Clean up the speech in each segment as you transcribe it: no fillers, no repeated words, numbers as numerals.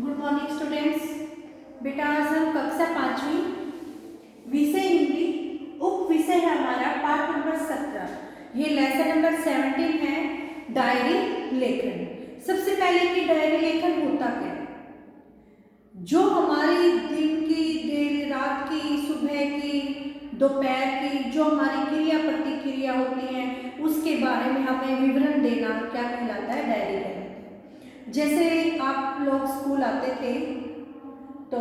Good morning students. बेटा आज हम कक्षा 5वीं विषय हिंदी उप विषय है हमारा पाठ नंबर 17। ये लेसन नंबर 17 है डायरी लेखन। सबसे पहले कि डायरी लेखन होता क्या है? जो हमारी दिन की, देर रात की, सुबह की, दोपहर की जो हमारी क्रिया प्रतिक्रिया होती हैं उसके बारे में हमें विवरण देना क्या कहलाता है? डायरी कहलाता है। जैसे आप लोग स्कूल आते थे तो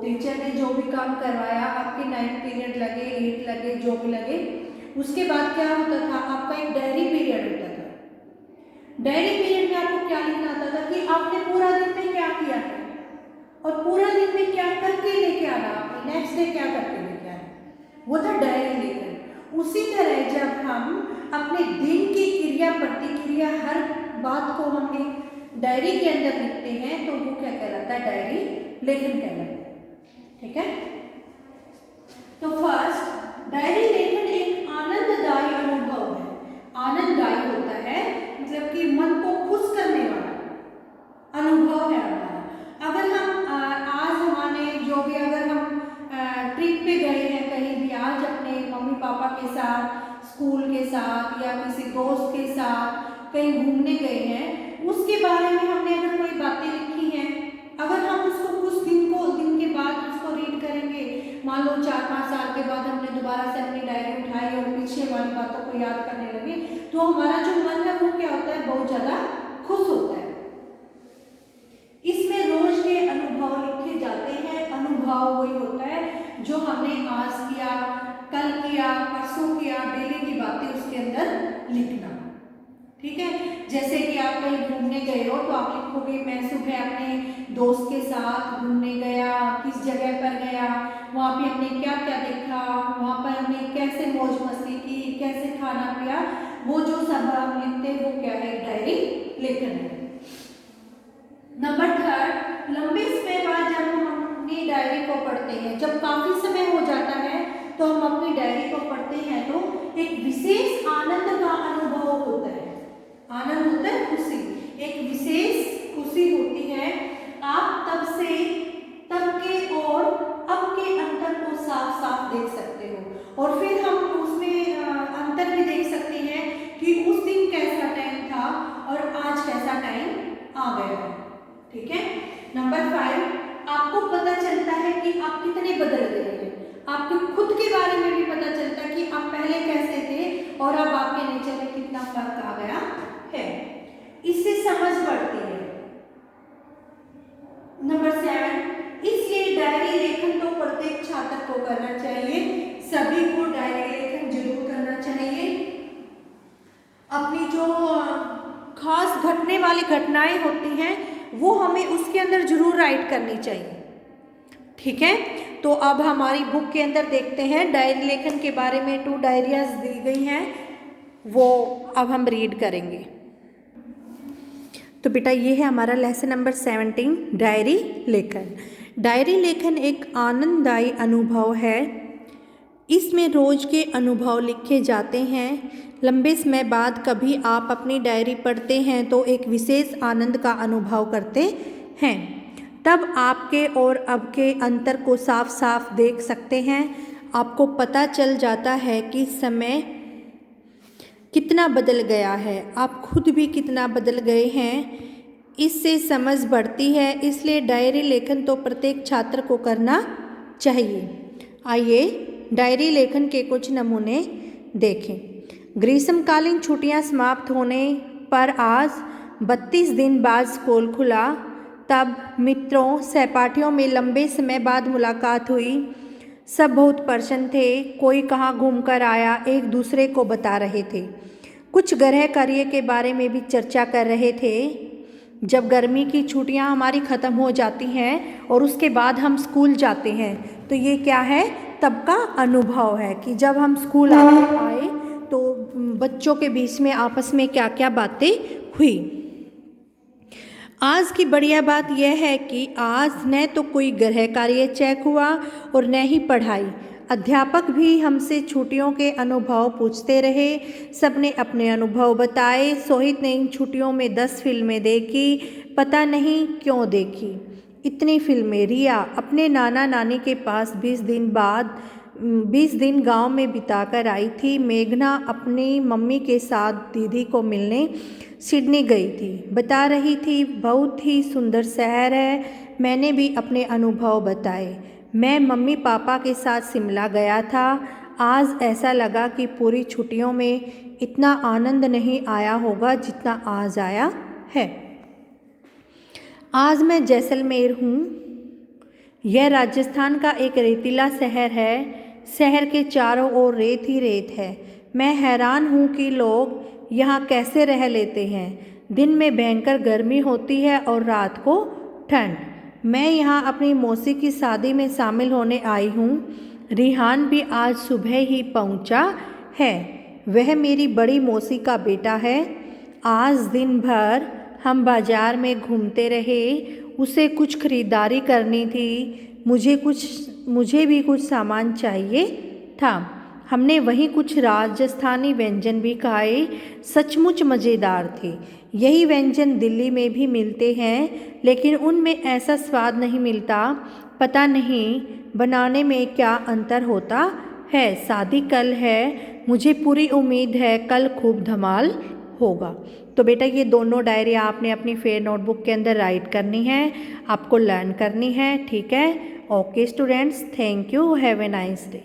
टीचर ने जो भी काम करवाया, आपके 9 पीरियड लगे, 8 लगे, जो भी लगे, उसके बाद क्या होता था? आपका एक डायरी पीरियड होता था। डायरी पीरियड में आपको क्या लिखना होता था कि आपने पूरा दिन में क्या किया है और पूरा दिन में क्या करके लेके आना, आपने नेक्स्ट डे क्या करके लेके आना, वो था डायरी लेखन। उसी तरह जब हम अपने दिन की क्रिया प्रतिक्रिया हर बात को हम एक डायरी के अंदर लिखते हैं तो वो क्या कहलाता है? डायरी लेखन कहलाता है। ठीक है, तो फर्स्ट डायरी लेखन एक आनंददायी अनुभव है। आनंददायी होता है मतलब कि मन को खुश करने वाला अनुभव है हमारा। अगर हम आज हमारे जो भी, अगर हम ट्रिप पे गए हैं कहीं भी, आज अपने मम्मी पापा के साथ, स्कूल के साथ या किसी दोस्त के साथ कहीं घूमने गए हैं, उसके बारे में हमने अगर कोई बातें लिखी हैं, अगर हम उसको कुछ दिन के बाद उसको रीड करेंगे, मान लो 4-5 साल के बाद हमने दोबारा से अपनी डायरी उठाई और पीछे वाली बातों को याद करने लगे, तो हमारा जो मन है वो क्या होता है? बहुत ज़्यादा खुश होता है। इसमें रोज के अनुभव लिखे जाते हैं। अनुभव वही होता है जो हमने आज किया, कल किया, परसों किया, डेली की बातें उसके अंदर लिखना। ठीक है, जैसे कि आप कहीं घूमने गए हो तो आप लिखोगे मैं सुबह अपने दोस्त के साथ घूमने गया, किस जगह पर गया, वहाँ पे हमने क्या क्या देखा, वहाँ पर हमने कैसे मौज मस्ती की, कैसे खाना पिया, वो जो सब हम लिखते हैं वो क्या है? डायरी लेखन है। नंबर 3, लंबे समय बाद जब हम अपनी डायरी को पढ़ते हैं, जब काफी समय हो जाता है तो हम अपनी डायरी को पढ़ते हैं तो एक विशेष आनंद का अनुभव होता है। आनंद होता है खुशी, एक विशेष खुशी होती है। आप तब के और अब के अंतर को साफ साफ देख सकते हो और फिर हम उसमें अंतर भी देख सकते हैं कि उस दिन कैसा टाइम था और आज कैसा टाइम आ गया है। ठीक है, नंबर 5, आपको पता चलता है कि आप कितने बदल गए हैं। आपके खुद के बारे में भी पता चलता है कि आप पहले कैसे थे और अब आपके नेचर में कितना फर्क आ गया है। इससे समझ बढ़ती है। नंबर 7, इसलिए डायरी लेखन तो प्रत्येक छात्र को करना चाहिए। सभी को डायरी लेखन जरूर करना चाहिए। अपनी जो खास घटने वाली घटनाएं होती हैं वो हमें उसके अंदर जरूर राइट करनी चाहिए। ठीक है, तो अब हमारी बुक के अंदर देखते हैं डायरी लेखन के बारे में 2 डायरियाज दी गई हैं, वो अब हम रीड करेंगे। तो बेटा ये है हमारा लेसन नंबर 17 डायरी लेखन। डायरी लेखन एक आनंददायी अनुभव है। इसमें रोज के अनुभव लिखे जाते हैं। लंबे समय बाद कभी आप अपनी डायरी पढ़ते हैं तो एक विशेष आनंद का अनुभव करते हैं। तब आपके और अब के अंतर को साफ साफ देख सकते हैं। आपको पता चल जाता है कि समय कितना बदल गया है, आप खुद भी कितना बदल गए हैं। इससे समझ बढ़ती है, इसलिए डायरी लेखन तो प्रत्येक छात्र को करना चाहिए। आइए डायरी लेखन के कुछ नमूने देखें। ग्रीष्मकालीन छुट्टियां समाप्त होने पर आज 32 दिन बाद स्कूल खुला। तब मित्रों सहपाठियों में लंबे समय बाद मुलाकात हुई। सब बहुत प्रसन्न थे। कोई कहाँ घूमकर आया, एक दूसरे को बता रहे थे। कुछ गृह कार्य के बारे में भी चर्चा कर रहे थे। जब गर्मी की छुट्टियां हमारी ख़त्म हो जाती हैं और उसके बाद हम स्कूल जाते हैं तो ये क्या है? तब का अनुभव है कि जब हम स्कूल आए तो बच्चों के बीच में आपस में क्या क्या बातें हुई। आज की बढ़िया बात यह है कि आज न तो कोई गृह कार्य चेक हुआ और न ही पढ़ाई। अध्यापक भी हमसे छुट्टियों के अनुभव पूछते रहे। सबने अपने अनुभव बताए। सोहित ने इन छुट्टियों में 10 फिल्में देखी, पता नहीं क्यों देखी। इतनी फिल्में। रिया अपने नाना नानी के पास 20 दिन गांव में बिताकर आई थी। मेघना अपनी मम्मी के साथ दीदी को मिलने सिडनी गई थी। बता रही थी बहुत ही सुंदर शहर है। मैंने भी अपने अनुभव बताए। मैं मम्मी पापा के साथ शिमला गया था। आज ऐसा लगा कि पूरी छुट्टियों में इतना आनंद नहीं आया होगा जितना आज आया है। आज मैं जैसलमेर हूँ। यह राजस्थान का एक रेतीला शहर है। शहर के चारों ओर रेत ही रेत है। मैं हैरान हूँ कि लोग यहाँ कैसे रह लेते हैं। दिन में भयंकर गर्मी होती है और रात को ठंड। मैं यहाँ अपनी मौसी की शादी में शामिल होने आई हूँ। रिहान भी आज सुबह ही पहुँचा है। वह मेरी बड़ी मौसी का बेटा है। आज दिन भर हम बाजार में घूमते रहे। उसे कुछ खरीदारी करनी थी। मुझे भी कुछ सामान चाहिए था। हमने वहीं कुछ राजस्थानी व्यंजन भी खाए। सचमुच मज़ेदार थे। यही व्यंजन दिल्ली में भी मिलते हैं, लेकिन उनमें ऐसा स्वाद नहीं मिलता। पता नहीं बनाने में क्या अंतर होता है। शादी कल है। मुझे पूरी उम्मीद है कल खूब धमाल होगा। तो बेटा ये दोनों डायरी आपने अपनी फेयर नोटबुक के अंदर राइट करनी है, आपको लर्न करनी है, ठीक है। Okay students, thank you, have a nice day.